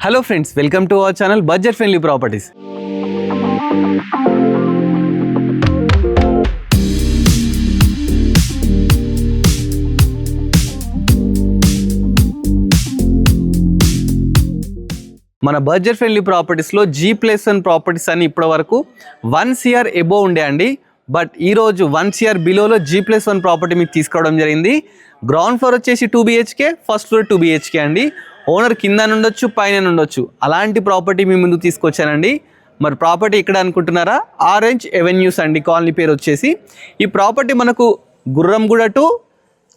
Hello friends, welcome to our channel budget friendly properties. మన budget friendly ప్రాపర్టీస్లో G+1 properties అని ఇప్పటి వరకు 1 CR above ఉండే అండి. బట్ ఈరోజు 1 CR బిలోలో G+1 ప్రాపర్టీ మీకు తీసుకోవడం జరిగింది. గ్రౌండ్ ఫ్లోర్ వచ్చేసి 2 BHK, ఫస్ట్ ఫ్లోర్ 2 BHK అండి. ఓనర్ కింద నుండొచ్చు, పైన నుండొచ్చు, అలాంటి ప్రాపర్టీ మీ ముందు తీసుకొచ్చానండి. మరి ప్రాపర్టీ ఇక్కడ అనుకుంటున్నారా? ఆరెంజ్ ఎవెన్యూస్ అండి కాలనీ పేరు వచ్చేసి. ఈ ప్రాపర్టీ మనకు గుర్రంగూడ టు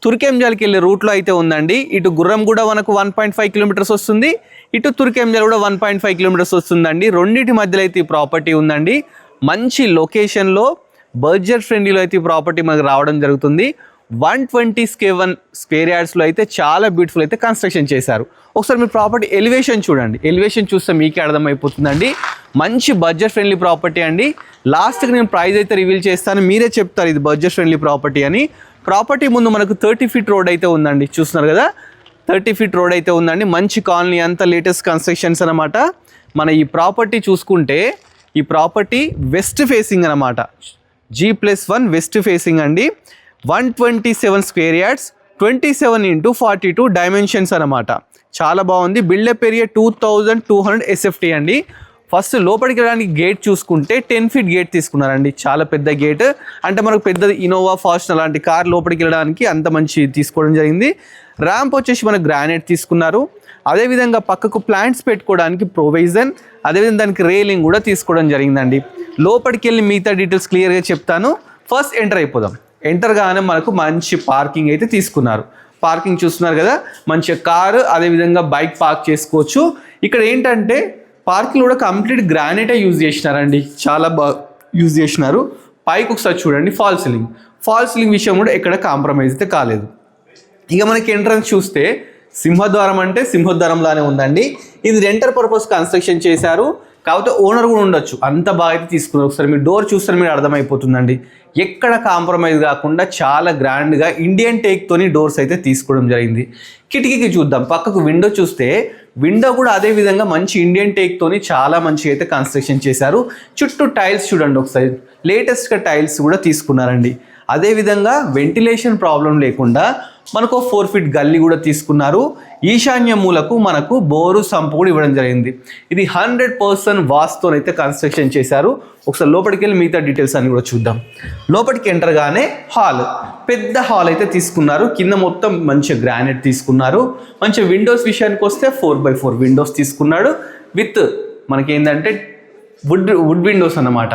తుర్కెంజాల్కి వెళ్ళే రూట్లో అయితే ఉందండి. ఇటు గుర్రంగూడ మనకు 1.5 కిలోమీటర్స్ వస్తుంది, ఇటు తుర్కెంజాల్ కూడా 1.5 కిలోమీటర్స్ వస్తుందండి. రెండింటి మధ్యలో అయితే ఈ ప్రాపర్టీ ఉందండి. మంచి లొకేషన్లో బడ్జెట్ ఫ్రెండ్లీలో అయితే ఈ ప్రాపర్టీ మనకు రావడం జరుగుతుంది. 120 స్క్వేర్ యార్డ్స్లో అయితే చాలా బ్యూటిఫుల్ అయితే కన్స్ట్రక్షన్ చేశారు. ఒకసారి మీరు ప్రాపర్టీ ఎలివేషన్ చూడండి. ఎలివేషన్ చూస్తే మీకే అర్థమైపోతుందండి. మంచి బడ్జెట్ ఫ్రెండ్లీ ప్రాపర్టీ అండి. లాస్ట్కి నేను ప్రైస్ అయితే రివీల్ చేస్తాను, మీరే చెప్తారు ఇది బడ్జెట్ ఫ్రెండ్లీ ప్రాపర్టీ అని. ప్రాపర్టీ ముందు మనకు 30 ఫీట్ రోడ్ అయితే ఉందండి. చూస్తున్నారు కదా, 30 ఫీట్ రోడ్ అయితే ఉందండి. మంచి కాలనీ, అంతా లేటెస్ట్ కన్స్ట్రక్షన్స్ అనమాట. మన ఈ ప్రాపర్టీ చూసుకుంటే ఈ ప్రాపర్టీ వెస్ట్ ఫేసింగ్ అనమాట. G+1 వెస్ట్ ఫేసింగ్ అండి. 127 స్క్వేర్ యార్డ్స్, 27x42 డైమెన్షన్స్ అనమాట. చాలా బాగుంది. బిల్డప్ ఏరియా 2200 SFT అండి. ఫస్ట్ లోపలికి వెళ్ళడానికి గేట్ చూసుకుంటే 10 ఫీట్ గేట్ తీసుకున్నారండి. చాలా పెద్ద గేట్, అంటే మనకు పెద్ద ఇనోవా, ఫాస్ట్ అలాంటి కార్ లోపలికి వెళ్ళడానికి అంత మంచి తీసుకోవడం జరిగింది. ర్యాంప్ వచ్చేసి మనకు గ్రానైట్ తీసుకున్నారు. అదేవిధంగా పక్కకు ప్లాంట్స్ పెట్టుకోవడానికి ప్రొవిజన్, అదేవిధంగా దానికి రేలింగ్ కూడా తీసుకోవడం జరిగిందండి. లోపలికి వెళ్ళి మిగతా డీటెయిల్స్ క్లియర్గా చెప్తాను. ఫస్ట్ ఎంటర్ అయిపోదాం. ఎంటర్ కాగానే మనకు మంచి పార్కింగ్ అయితే తీసుకున్నారు. పార్కింగ్ చూస్తున్నారు కదా, మంచి కారు అదేవిధంగా బైక్ పార్క్ చేసుకోవచ్చు. ఇక్కడ ఏంటంటే పార్కింగ్ కూడా కంప్లీట్ గ్రానైటే యూజ్ చేసినారండి. చాలా బాగా యూజ్ చేసినారు. పైకి ఒకసారి చూడండి, ఫాల్ సీలింగ్ విషయం కూడా ఎక్కడ కాంప్రమైజ్ అయితే కాలేదు. ఇక మనకి ఎంట్రన్స్ చూస్తే సింహద్వారం అంటే సింహద్వారంలానే ఉందండి. ఇది రెంటల్ పర్పస్ కన్స్ట్రక్షన్ చేశారు, కాకపోతే ఓనర్ కూడా ఉండొచ్చు, అంత బాగా అయితే తీసుకున్నారు. ఒకసారి మీరు డోర్ చూస్తే మీరు అర్థమైపోతుందండి. ఎక్కడ కాంప్రమైజ్ కాకుండా చాలా గ్రాండ్గా ఇండియన్ టేక్తోని డోర్స్ అయితే తీసుకోవడం జరిగింది. కిటికీకి చూద్దాం. పక్కకు విండో చూస్తే విండో కూడా అదే విధంగా మంచి ఇండియన్ టేక్తోని చాలా మంచిగా అయితే కన్స్ట్రక్షన్ చేశారు. చుట్టూ టైల్స్ చూడండి ఒకసారి, లేటెస్ట్గా టైల్స్ కూడా తీసుకున్నారండి. అదేవిధంగా వెంటిలేషన్ ప్రాబ్లం లేకుండా మనకు 4 ఫీట్ గల్లీ కూడా తీసుకున్నారు. ఈశాన్య మూలకు మనకు బోరు సంపు కూడా ఇవ్వడం జరిగింది. ఇది 100% వాస్తోనైతే కన్స్ట్రక్షన్ చేశారు. ఒకసారి లోపలికి వెళ్ళి మిగతా డీటెయిల్స్ అన్ని కూడా చూద్దాం. లోపలికి ఎంటర్ గానే హాల్, పెద్ద హాల్ అయితే తీసుకున్నారు. కింద మొత్తం మంచిగా గ్రానైట్ తీసుకున్నారు. మంచి విండోస్ విషయానికి వస్తే 4x4 విండోస్ తీసుకున్నాడు. విత్ మనకి ఏంటంటే వుడ్ విండోస్ అన్నమాట.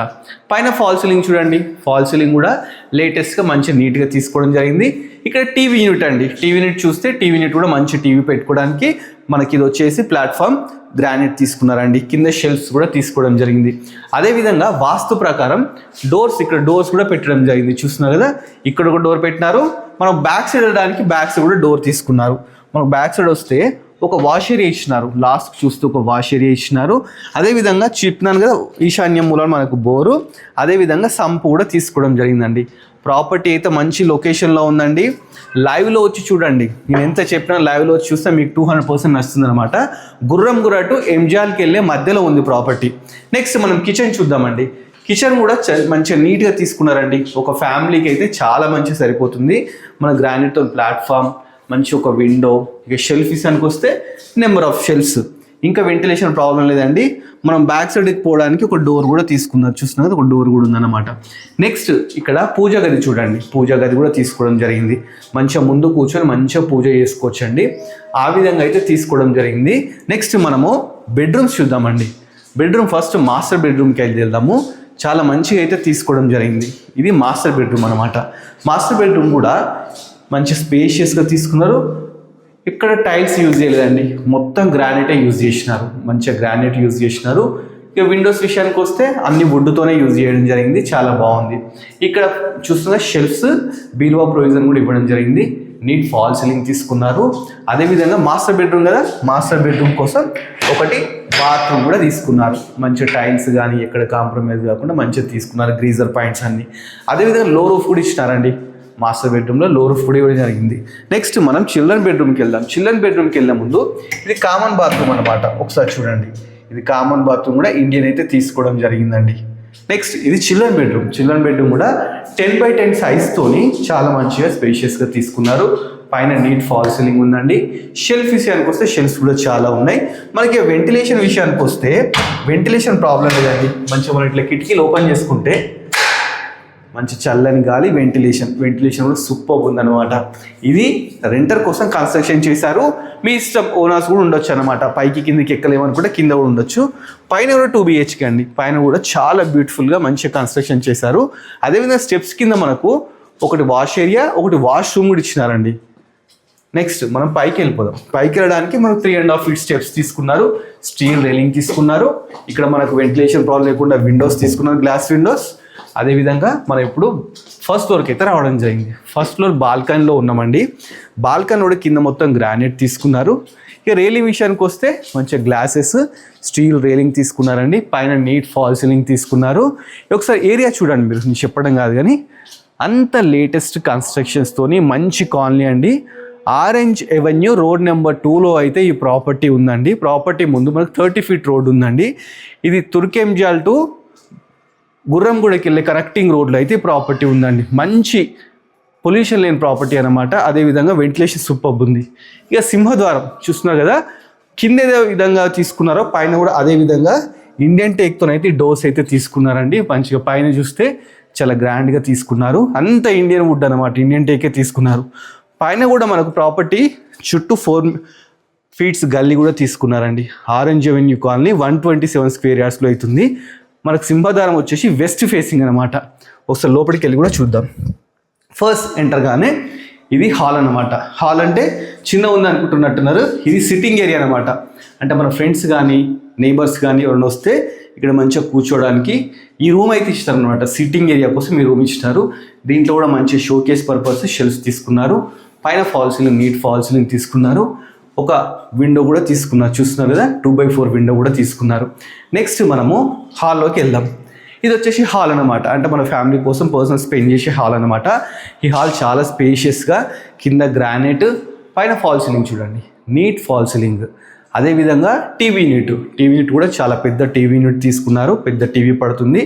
పైన ఫాల్ సీలింగ్ చూడండి, ఫాల్ సీలింగ్ కూడా లేటెస్ట్గా మంచిగా నీట్గా తీసుకోవడం జరిగింది. ఇక్కడ టీవీ యూనిట్ అండి. టీవీ యూనిట్ చూస్తే టీవీ యూనిట్ కూడా మంచి టీవీ పెట్టుకోవడానికి మనకి ఇది వచ్చేసి ప్లాట్ఫామ్ గ్రానైట్ తీసుకున్నారండి. కింద షెల్ఫ్స్ కూడా తీసుకోవడం జరిగింది. అదేవిధంగా వాస్తు ప్రకారం డోర్స్, ఇక్కడ డోర్స్ కూడా పెట్టడం జరిగింది. చూస్తున్నారు కదా, ఇక్కడ ఒక డోర్ పెట్టినారు. మనం బ్యాక్ సైడ్ వెళ్ళడానికి బ్యాక్ సైడ్ కూడా డోర్ తీసుకున్నారు. మనకు బ్యాక్ సైడ్ వస్తే ఒక వాష్ ఏరియా ఇచ్చినారు. లాస్ట్ చూస్తూ ఒక వాష్ ఏరియా ఇచ్చినారు. అదేవిధంగా చెప్పినాను కదా, ఈశాన్య మూలం మనకు బోరు, అదేవిధంగా సంపు కూడా తీసుకోవడం జరిగిందండి. ప్రాపర్టీ అయితే మంచి లొకేషన్లో ఉందండి. లైవ్లో వచ్చి చూడండి, నేను ఎంత చెప్పినా లైవ్లో వచ్చి చూస్తే మీకు 200% నచ్చుతుంది అనమాట. గుర్రంగూడ టు ఎంజాల్కి వెళ్ళే మధ్యలో ఉంది ప్రాపర్టీ. నెక్స్ట్ మనం కిచెన్ చూద్దామండి. కిచెన్ కూడా మంచిగా నీట్గా తీసుకున్నారండి. ఒక ఫ్యామిలీకి అయితే చాలా మంచిగా సరిపోతుంది. మన గ్రానైట్తో ప్లాట్ఫామ్, మంచి ఒక విండో, ఇక షెల్ఫ్ విషయానికి వస్తే నెంబర్ ఆఫ్ షెల్ఫ్స్, ఇంకా వెంటిలేషన్ ప్రాబ్లం లేదండి. మనం బ్యాక్ సైడ్కి పోవడానికి ఒక డోర్ కూడా తీసుకున్నారు. చూస్తున్నారు, ఒక డోర్ కూడా ఉందన్నమాట. నెక్స్ట్ ఇక్కడ పూజ గది చూడండి, పూజ గది కూడా తీసుకోవడం జరిగింది. మంచిగా ముందు కూర్చొని మంచిగా పూజ చేసుకోవచ్చండి. ఆ విధంగా అయితే తీసుకోవడం జరిగింది. నెక్స్ట్ మనము బెడ్రూమ్స్ చూద్దామండి. బెడ్రూమ్ ఫస్ట్ మాస్టర్ బెడ్రూమ్కి వెళ్దాము. చాలా మంచిగా అయితే తీసుకోవడం జరిగింది. ఇది మాస్టర్ బెడ్రూమ్ అనమాట. మాస్టర్ బెడ్రూమ్ కూడా మంచి స్పేషియస్గా తీసుకున్నారు. ఇక్కడ టైల్స్ యూజ్ చేయలేదండి, మొత్తం గ్రానైటే యూజ్ చేసినారు. మంచిగా గ్రానైట్ యూజ్ చేసినారు. ఇక విండోస్ విషయానికి వస్తే అన్ని వుడ్తోనే యూజ్ చేయడం జరిగింది. చాలా బాగుంది. ఇక్కడ చూస్తున్న షెల్ఫ్స్, బీరువా ప్రొవిజన్ కూడా ఇవ్వడం జరిగింది. నీట్ ఫాల్ సీలింగ్ తీసుకున్నారు. అదేవిధంగా మాస్టర్ బెడ్రూమ్ కదా, మాస్టర్ బెడ్రూమ్ కోసం ఒకటి బాత్రూమ్ కూడా తీసుకున్నారు. మంచి టైల్స్ కానీ ఎక్కడ కాంప్రమైజ్ కాకుండా మంచిగా తీసుకున్నారు. గ్రీజర్ పాయింట్స్ అన్ని. అదేవిధంగా లో రూఫ్ కూడా ఇచ్చినారండి. మాస్టర్ బెడ్రూమ్లో లో రూఫ్ కూడా ఇవ్వడం జరిగింది. నెక్స్ట్ మనం చిల్డ్రన్ బెడ్రూమ్కి వెళ్దాం. చిల్డ్రన్ బెడ్రూమ్కి వెళ్ళే ముందు ఇది కామన్ బాత్రూమ్ అనమాట. ఒకసారి చూడండి, ఇది కామన్ బాత్రూమ్ కూడా ఇండియన్ అయితే తీసుకోవడం జరిగిందండి. నెక్స్ట్ ఇది చిల్డ్రన్ బెడ్రూమ్. చిల్డ్రన్ బెడ్రూమ్ కూడా 10x10 సైజ్తోని చాలా మంచిగా స్పేషియస్గా తీసుకున్నారు. పైన నీట్ ఫాల్ సీలింగ్ ఉందండి. షెల్ఫ్ విషయానికి వస్తే షెల్ఫ్స్ కూడా చాలా ఉన్నాయి. మనకి వెంటిలేషన్ విషయానికి వస్తే వెంటిలేషన్ ప్రాబ్లం లేదండి. మంచిగా మనం ఇట్లా కిటికీలు ఓపెన్ చేసుకుంటే మంచి చల్లని గాలి, వెంటిలేషన్ కూడా సూపర్ ఉందన్నమాట. ఇది రెంటర్ కోసం కన్స్ట్రక్షన్ చేశారు. మీ ఇష్టం, ఓనర్స్ కూడా ఉండొచ్చు అనమాట. పైకి కిందకి ఎక్కలేమనుకుంటే కింద కూడా ఉండొచ్చు. పైన కూడా 2 BHK అండి. పైన కూడా చాలా బ్యూటిఫుల్గా మంచిగా కన్స్ట్రక్షన్ చేశారు. అదేవిధంగా స్టెప్స్ కింద మనకు ఒకటి వాష్ ఏరియా, ఒకటి వాష్రూమ్ కూడా ఇచ్చినారండి. నెక్స్ట్ మనం పైకి వెళ్ళిపోదాం. పైకి వెళ్ళడానికి మనకు 3.5 feet స్టెప్స్ తీసుకున్నారు. స్టీల్ రైలింగ్ తీసుకున్నారు. ఇక్కడ మనకు వెంటిలేషన్ ప్రాబ్లం లేకుండా విండోస్ తీసుకున్నారు, గ్లాస్ విండోస్. అదేవిధంగా మనం ఇప్పుడు ఫస్ట్ ఫ్లోర్కి అయితే రావడం జరిగింది. ఫస్ట్ ఫ్లోర్ బాల్కనీలో ఉన్నామండి. బాల్కనీ కూడా కింద మొత్తం గ్రానైట్ తీసుకున్నారు. ఇక రైలింగ్ విషయానికి వస్తే మంచిగా గ్లాసెస్, స్టీల్ రైలింగ్ తీసుకున్నారండి. పైన నీట్ ఫాల్ సీలింగ్ తీసుకున్నారు. ఒకసారి ఏరియా చూడండి మీరు, నేను చెప్పడం కాదు కానీ అంత లేటెస్ట్ కన్స్ట్రక్షన్స్తోని మంచి కాలనీ అండి. ఆరెంజ్ ఎవెన్యూ రోడ్ నెంబర్ 2లో అయితే ఈ ప్రాపర్టీ ఉందండి. ప్రాపర్టీ ముందు మనకు 30 feet రోడ్ ఉందండి. ఇది తుర్కెంజాల్ టు గుర్రంగూడకి వెళ్ళే కనెక్టింగ్ రోడ్లో అయితే ప్రాపర్టీ ఉందండి. మంచి పొల్యూషన్ లేని ప్రాపర్టీ అనమాట. అదేవిధంగా వెంటిలేషన్ సూపర్ ఉంది. ఇక సింహద్వారం చూస్తున్నారు కదా, కింద ఏదే విధంగా తీసుకున్నారో పైన కూడా అదే విధంగా ఇండియన్ టేక్తోనైతే డోర్స్ అయితే తీసుకున్నారండి. మంచిగా పైన చూస్తే చాలా గ్రాండ్గా తీసుకున్నారు. అంత ఇండియన్ వుడ్ అనమాట, ఇండియన్ టేకే తీసుకున్నారు. పైన కూడా మనకు ప్రాపర్టీ చుట్టూ 4 feet గల్లీ కూడా తీసుకున్నారండి. ఆరెంజ్ ఎవెన్యూ కాలనీ 127 square yardsలో అవుతుంది. మనకు సింహద్వారం వచ్చేసి వెస్ట్ ఫేసింగ్ అనమాట. ఒకసారి లోపలికి వెళ్ళి కూడా చూద్దాం. ఫస్ట్ ఎంటర్గానే ఇది హాల్ అనమాట. హాల్ అంటే చిన్న ఉంది అనుకుంటున్నట్టున్నారు. ఇది సిట్టింగ్ ఏరియా అనమాట. అంటే మన ఫ్రెండ్స్ కానీ నైబర్స్ కానీ ఎవరైనా వస్తే ఇక్కడ మంచిగా కూర్చోవడానికి ఈ రూమ్ అయితే ఇస్తారు అనమాట. సిట్టింగ్ ఏరియా కోసం ఈ రూమ్ ఇచ్చినారు. దీంట్లో కూడా మంచి షోకేస్ పర్పస్ షెల్ఫ్స్ తీసుకున్నారు. పైన fall ceiling, neat fall ceiling తీసుకున్నారు. ఒక విండో కూడా తీసుకున్నారు, చూస్తున్నారు కదా, 2x4 విండో కూడా తీసుకున్నారు. నెక్స్ట్ మనము హాల్లోకి వెళ్దాం. ఇది వచ్చేసి హాల్ అనమాట. అంటే మన ఫ్యామిలీ కోసం పర్సనల్ స్పెండ్ చేసే హాల్ అనమాట. ఈ హాల్ చాలా స్పేషియస్గా, కింద గ్రానైట్, పైన ఫాల్ సీలింగ్ చూడండి, నీట్ ఫాల్ సీలింగ్. అదేవిధంగా టీవీ యూనిట్ కూడా చాలా పెద్ద టీవీ యూనిట్ తీసుకున్నారు. పెద్ద టీవీ పడుతుంది.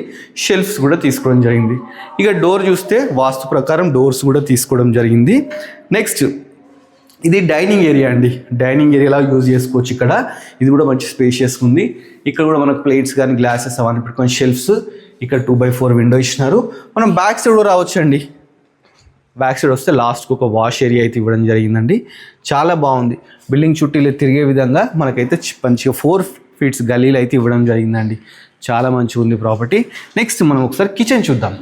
షెల్ఫ్స్ కూడా తీసుకోవడం జరిగింది. ఇక డోర్ చూస్తే వాస్తు ప్రకారం డోర్స్ కూడా తీసుకోవడం జరిగింది. నెక్స్ట్ ఇది డైనింగ్ ఏరియా అండి. డైనింగ్ ఏరియాలా యూజ్ చేసుకోవచ్చు. ఇక్కడ ఇది కూడా మంచి స్పేషియస్ ఉంది. ఇక్కడ కూడా మనకు ప్లేట్స్ కానీ గ్లాసెస్ అవన్నీ పెట్టుకొని షెల్ఫ్స్. ఇక్కడ 2x4 విండో ఇచ్చినారు. మనం బ్యాక్ సైడ్ కూడా రావచ్చు అండి. బ్యాక్ సైడ్ వస్తే లాస్ట్కి ఒక వాష్ ఏరియా అయితే ఇవ్వడం జరిగిందండి. చాలా బాగుంది. బిల్డింగ్ చుట్టూ తిరిగే విధంగా మనకైతే మంచిగా 4 feet గల్లీలు అయితే ఇవ్వడం జరిగిందండి. చాలా మంచిగా ఉంది ప్రాపర్టీ. నెక్స్ట్ మనం ఒకసారి కిచెన్ చూద్దాం.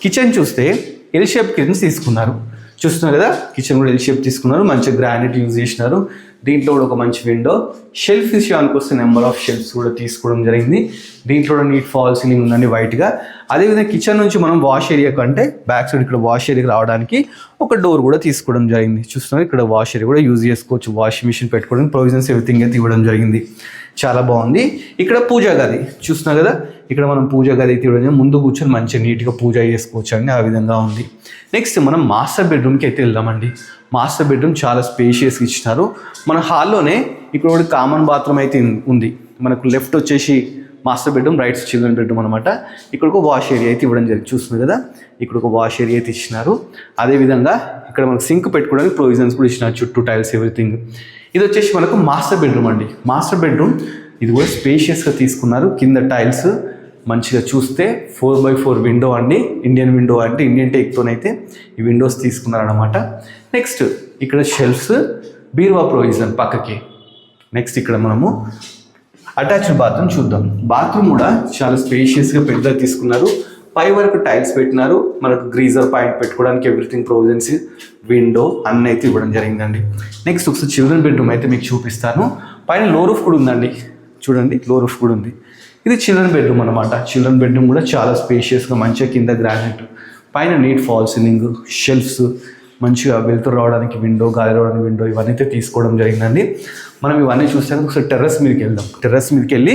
కిచెన్ చూస్తే ఎల్ షేప్ కిచెన్ తీసుకున్నారు. చూస్తున్నారు కదా, కిచెన్ కూడా ఎల్ షేప్ తీసుకున్నారు. మంచిగా గ్రానైట్ యూజ్ చేసినారు. దీంట్లో కూడా ఒక మంచి విండో. షెల్ఫ్ విషయానికి వస్తే నెంబర్ ఆఫ్ షెల్ఫ్స్ కూడా తీసుకోవడం జరిగింది. దీంట్లో కూడా నీట్ ఫాల్ సీలింగ్ ఉందండి వైట్గా. అదేవిధంగా కిచెన్ నుంచి మనం వాష్ ఏరియా కంటే బ్యాక్ సైడ్ ఇక్కడ వాష్ ఏరియాకి రావడానికి ఒక డోర్ కూడా తీసుకోవడం జరిగింది. చూస్తున్నారు, ఇక్కడ వాష్ ఏరియా కూడా యూజ్ చేసుకోవచ్చు. వాషింగ్ మిషన్ పెట్టుకోవడం, ప్రొవిజన్స్ ఎవ్రీథింగ్ అయితే ఇవ్వడం జరిగింది. చాలా బాగుంది. ఇక్కడ పూజా గది చూస్తున్నారు కదా, ఇక్కడ మనం పూజా గది అయితే ఇవ్వడం, ముందు కూర్చొని మంచిగా నీట్గా పూజ చేసుకోవచ్చు అండి. ఆ విధంగా ఉంది. నెక్స్ట్ మనం మాస్టర్ బెడ్రూమ్కి అయితే వెళ్దామండి. మాస్టర్ బెడ్రూమ్ చాలా స్పేషియస్గా ఇచ్చినారు. మన హాల్లోనే ఇక్కడ ఒకటి కామన్ బాత్రూమ్ అయితే ఉంది. మనకు లెఫ్ట్ వచ్చేసి master bedroom, right children bedroom అనమాట. ఇక్కడ ఒక వాష్ ఏరియా అయితే ఇవ్వడం జరిగింది. చూస్తున్నారు కదా, ఇక్కడ ఒక వాష్ ఏరియా అయితే ఇచ్చినారు. అదేవిధంగా ఇక్కడ మనకు సింక్ పెట్టుకోవడానికి ప్రొవిజన్స్ కూడా ఇచ్చినారు, చుట్టూ టైల్స్ ఎవ్రీథింగ్. ఇది వచ్చేసి మనకు మాస్టర్ బెడ్రూమ్ అండి. మాస్టర్ బెడ్రూమ్ ఇది కూడా స్పేషియస్గా తీసుకున్నారు. కింద టైల్స్ మంచిగా చూస్తే 4x4 విండో అండి. ఇండియన్ విండో అంటే ఇండియన్ టేక్తోనైతే ఈ విండోస్ తీసుకున్నారనమాట. నెక్స్ట్ ఇక్కడ షెల్ఫ్స్, బీరువా ప్రొవిజన్ పక్కకి. నెక్స్ట్ ఇక్కడ మనము అటాచ్డ్ బాత్రూమ్ చూద్దాం. బాత్రూమ్ కూడా చాలా స్పేషియస్గా పెద్దగా తీసుకున్నారు. పై వరకు టైల్స్ పెట్టినారు. మనకు గ్రీజర్ పాయింట్ పెట్టుకోవడానికి ఎవ్రీథింగ్ ప్రొవిజన్స్, విండో అన్నీ అయితే ఇవ్వడం జరిగిందండి. నెక్స్ట్ ఒకసారి చిల్డ్రన్ బెడ్రూమ్ అయితే మీకు చూపిస్తాను. పైన లో రూఫ్ కూడా ఉందండి. చూడండి, లో రూఫ్ కూడా ఉంది. ఇది చిల్డ్రన్ బెడ్రూమ్ అనమాట. చిల్డ్రన్ బెడ్రూమ్ కూడా చాలా స్పేషియస్గా మంచిగా కింద గ్రానైట్, పైన నీట్ ఫాల్ సీలింగ్, షెల్ఫ్స్, మంచిగా వెళ్తూ రావడానికి విండో, గాలి రావడానికి విండో, ఇవన్నీ అయితే తీసుకోవడం జరిగిందండి. మనం ఇవన్నీ చూస్తే ఒకసారి టెర్రస్ మీదకి వెళ్దాం. టెర్రస్ మీదకి వెళ్ళి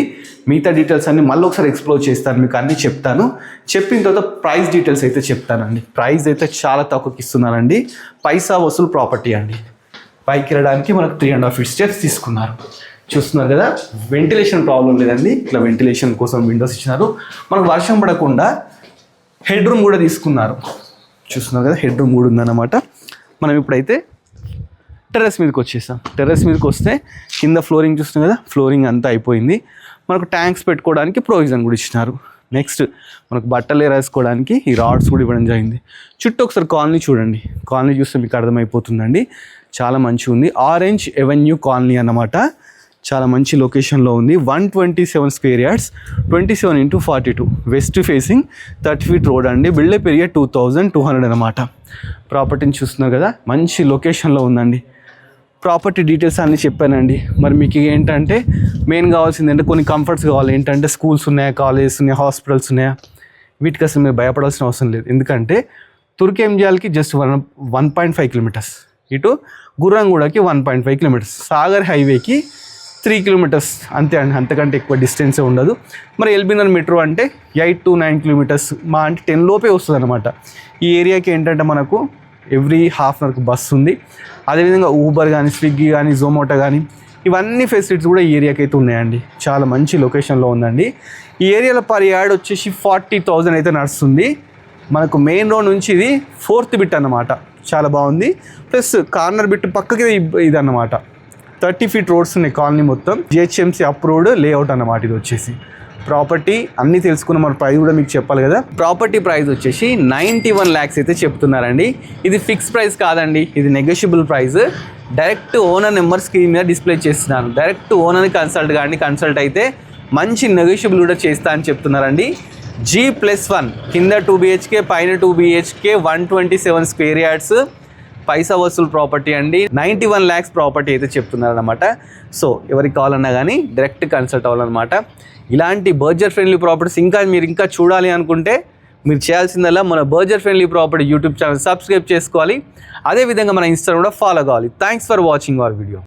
మిగతా డీటెయిల్స్ అన్ని మళ్ళీ ఒకసారి ఎక్స్ప్లోర్ చేస్తాను, మీకు అన్నీ చెప్తాను. చెప్పిన తర్వాత ప్రైస్ డీటెయిల్స్ అయితే చెప్తానండి. ప్రైస్ అయితే చాలా తక్కువకి ఇస్తున్నానండి. పైసా వసూలు ప్రాపర్టీ అండి. పైకి వెళ్ళడానికి మనకు 3.5 feet స్టెప్స్ తీసుకున్నారు. చూస్తున్నారు కదా, వెంటిలేషన్ ప్రాబ్లం లేదండి. ఇట్లా వెంటిలేషన్ కోసం విండోస్ ఇచ్చినారు. మనకు వర్షం పడకుండా హెడ్ రూమ్ కూడా తీసుకున్నారు. చూస్తున్నారు కదా, హెడ్ రూమ్ కూడా ఉందన్నమాట. మనం ఇప్పుడైతే టెర్రస్ మీదకి వచ్చేసాం. టెర్రస్ మీదకి వస్తే కింద ఫ్లోరింగ్ చూస్తున్నాం కదా, ఫ్లోరింగ్ అంతా అయిపోయింది. మనకు ట్యాంక్స్ పెట్టుకోవడానికి ప్రొవిజన్ కూడా ఇచ్చినారు. నెక్స్ట్ మనకు బట్టలు వేసుకోవడానికి ఈ రాడ్స్ కూడా ఇవ్వడం జరిగింది. చుట్టూ ఒకసారి కాలనీ చూడండి. కాలనీ చూస్తే మీకు అర్థమైపోతుందండి, చాలా మంచిగా ఉంది. ఆరెంజ్ ఎవెన్యూ కాలనీ అన్నమాట. చాలా మంచి లొకేషన్లో ఉంది. 127 square yards, 27x42, west facing 30 feet road అండి. బిల్డప్ ఏరియా 2200 అనమాట. ప్రాపర్టీని చూస్తున్నారు కదా, మంచి లొకేషన్లో ఉందండి. ప్రాపర్టీ డీటెయిల్స్ అన్నీ చెప్పానండి. మరి మీకు ఏంటంటే మెయిన్ కావాల్సింది అంటే కొన్ని కంఫర్ట్స్ కావాలి. ఏంటంటే స్కూల్స్ ఉన్నాయా, కాలేజెస్ ఉన్నాయా, హాస్పిటల్స్ ఉన్నాయా, వీటికి అసలు మీరు భయపడాల్సిన అవసరం లేదు. ఎందుకంటే తుర్కేంజాల్కి జస్ట్ 1.5 kilometers, ఇటు గుర్రంగూడకి 1.5 kilometers, సాగర్ హైవేకి 3 kilometers అంతే అండి. అంతకంటే ఎక్కువ డిస్టెన్సే ఉండదు. మరి ఎల్బీనగర్ మెట్రో అంటే 8 to 9 kilometers, మా అంటే 10 లోపే వస్తుంది అనమాట. ఈ ఏరియాకి ఏంటంటే మనకు ఎవ్రీ హాఫ్ అవర్కి బస్సు ఉంది. అదేవిధంగా ఊబర్ కానీ, స్విగ్గీ కానీ, జొమాటో కానీ, ఇవన్నీ ఫెసిలిటీస్ కూడా ఈ ఏరియాకి అయితే ఉన్నాయండి. చాలా మంచి లొకేషన్లో ఉందండి. ఈ ఏరియాలో పర్ యార్డ్ వచ్చేసి 40,000 అయితే నడుస్తుంది. మనకు మెయిన్ రోడ్ నుంచి ఇది 4th బిట్ అన్నమాట. చాలా బాగుంది. ప్లస్ కార్నర్ బిట్ పక్కకి ఇది అన్నమాట. 30 feet రోడ్స్ ఉన్నాయి కాలనీ మొత్తం. జిహెచ్ఎంసీ అప్రూవ్డ్ లేఅవుట్ అన్నమాట. ఇది వచ్చేసి ప్రాపర్టీ అన్నీ తెలుసుకున్న మన ప్రైస్ కూడా మీకు చెప్పాలి కదా. ప్రాపర్టీ ప్రైస్ వచ్చేసి 91 lakhs అయితే చెప్తున్నారండి. ఇది ఫిక్స్ ప్రైస్ కాదండి, ఇది negotiable price. Direct owner number screen మీద డిస్ప్లే చేస్తున్నాను. డైరెక్ట్ ఓనర్ని కన్సల్ట్ కానీ, కన్సల్ట్ అయితే మంచి నెగోషియబుల్ కూడా చేస్తా అని చెప్తున్నారండి. G+1 కింద 2 BHK, పైన 2 BHK, 127 square yards, పైసా వసూలు ప్రాపర్టీ అండి. 91 lakhs ప్రాపర్టీ అయితే చెప్తున్నారనమాట. సో ఎవరికి కావాలన్నా కానీ డైరెక్ట్ కన్సల్ట్ అవ్వాలన్నమాట. ఇలాంటి బడ్జెట్ ఫ్రెండ్లీ ప్రాపర్టీస్ మీరు ఇంకా చూడాలి అనుకుంటే మీరు చేయాల్సిందల్లా మన budget friendly property YouTube channel subscribe చేసుకోవాలి. అదేవిధంగా మన ఇన్స్టా కూడా ఫాలో కావాలి. Thanks for watching our video.